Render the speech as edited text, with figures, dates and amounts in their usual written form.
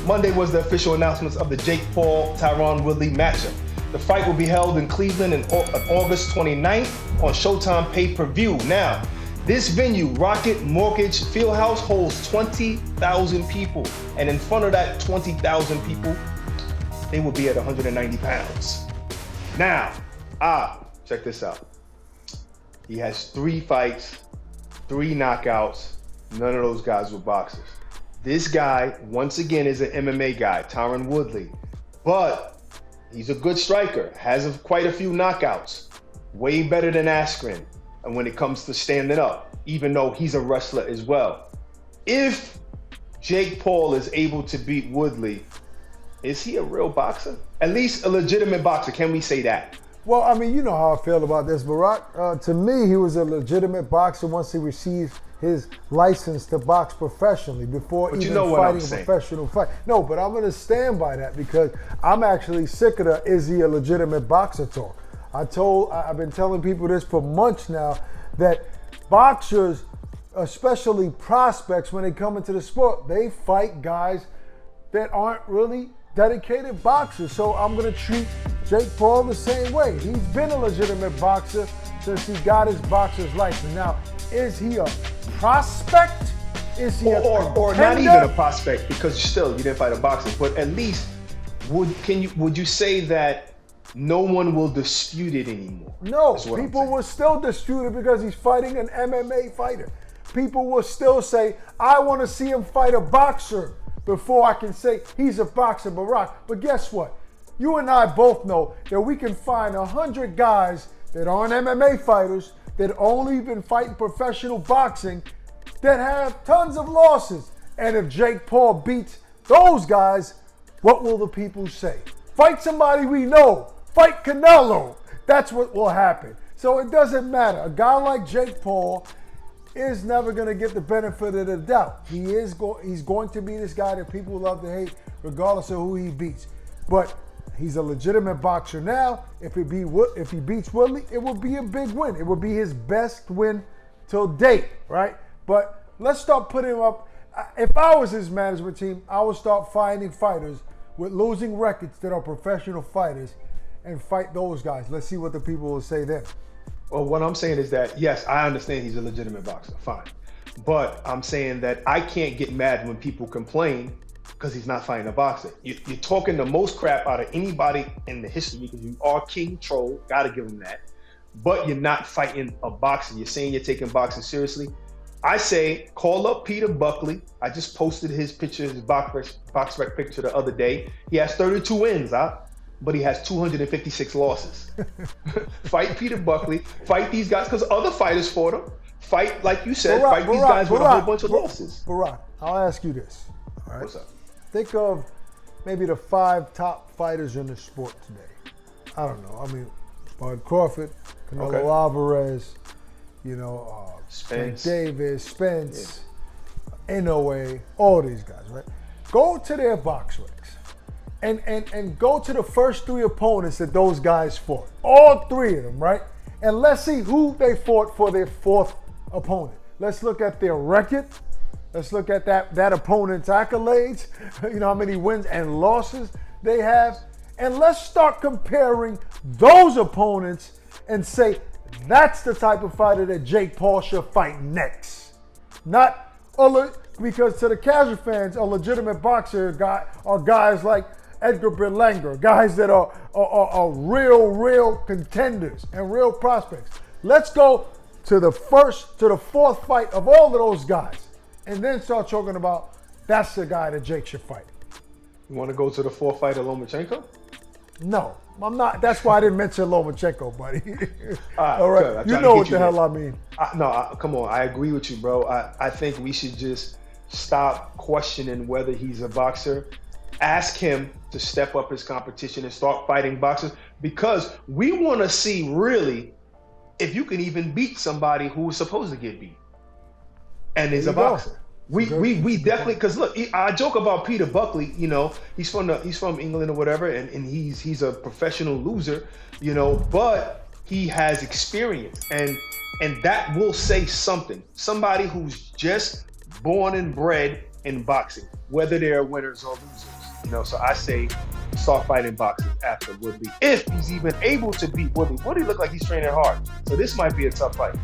Monday was the official announcements of the Jake Paul-Tyron Woodley matchup. The fight will be held in Cleveland on August 29th on Showtime pay-per-view. Now, this venue, Rocket Mortgage Fieldhouse, holds 20,000 people. And in front of that 20,000 people, they will be at 190 pounds. Now, check this out. He has 3 fights, 3 knockouts. None of those guys were boxers. This guy, once again, is an MMA guy, Tyron Woodley. But he's a good striker, has quite a few knockouts. Way better than Askren. And when it comes to standing up, even though he's a wrestler as well. If Jake Paul is able to beat Woodley, is he a real boxer? At least a legitimate boxer, can we say that? Well, I mean, you know how I feel about this, Barack. To me, he was a legitimate boxer once he received his license to box professionally before even fighting a professional fight. No, but I'm going to stand by that because I'm actually sick of the "is he a legitimate boxer" talk. I've been telling people this for months now, that boxers, especially prospects, when they come into the sport, they fight guys that aren't really dedicated boxers. So I'm going to treat Jake Paul the same way. He's been a legitimate boxer since he got his boxer's license. Now, is he a prospect? Is he or not even a prospect, because still you didn't fight a boxer, but at least would you say that no one will dispute it anymore? No, people will still dispute it because he's fighting an MMA fighter. People will still say, I want to see him fight a boxer before I can say he's a boxer, Barack. But guess what? You and I both know that we can find 100 guys that aren't MMA fighters, that only been fighting professional boxing, that have tons of losses. And if Jake Paul beats those guys, what will the people say? Fight somebody we know. Fight Canelo. That's what will happen. So it doesn't matter. A guy like Jake Paul is never going to get the benefit of the doubt. He's going to be this guy that people love to hate regardless of who he beats. But he's a legitimate boxer now. If he beats Woodley, it will be a big win. It will be his best win till date, right? But let's start putting him up. If I was his management team, I would start finding fighters with losing records that are professional fighters and fight those guys. Let's see what the people will say then. Well, what I'm saying is that, yes, I understand he's a legitimate boxer, fine. But I'm saying that I can't get mad when people complain because he's not fighting a boxer. You're talking the most crap out of anybody in the history because you are King Troll, gotta give him that. But you're not fighting a boxer. You're saying you're taking boxing seriously. I say, call up Peter Buckley. I just posted his picture, his box rec picture the other day. He has 32 wins, but he has 256 losses. Fight Peter Buckley, fight these guys, because other fighters fought him. Fight, like you said, fight these guys with a whole bunch of losses. Barack, I'll ask you this. All right? What's up? Think of maybe the 5 top fighters in the sport today. I don't know. I mean, Bud Crawford, Canelo Alvarez, Spence. Davis, Spence, Inoue, all these guys, right? Go to their box recs and go to the first 3 opponents that those guys fought. All 3 of them, right? And let's see who they fought for their 4th opponent. Let's look at their record. Let's look at that opponent's accolades, how many wins and losses they have. And let's start comparing those opponents and say, that's the type of fighter that Jake Paul should fight next. Because to the casual fans, a legitimate boxer are guys like Edgar Berlanga, guys that are real contenders and real prospects. Let's go to the 4th fight of all of those guys, and then start talking about that's the guy that Jake should fight. You want to go to the 4th fight of Lomachenko? No, I'm not. That's why I didn't mention Lomachenko, buddy. All right, you know what the hell I mean. Come on, I agree with you, bro. I think we should just stop questioning whether he's a boxer. Ask him to step up his competition and start fighting boxers, because we want to see really if you can even beat somebody who was supposed to get beat and is a boxer. We definitely, because look, I joke about Peter Buckley, he's from England or whatever, and he's a professional loser, but he has experience, and that will say something. Somebody who's just born and bred in boxing, whether they're winners or losers. You know, so I say start fighting boxers after Woodley, if he's even able to beat Woodley. Woodley looked like he's training hard, so this might be a tough fight.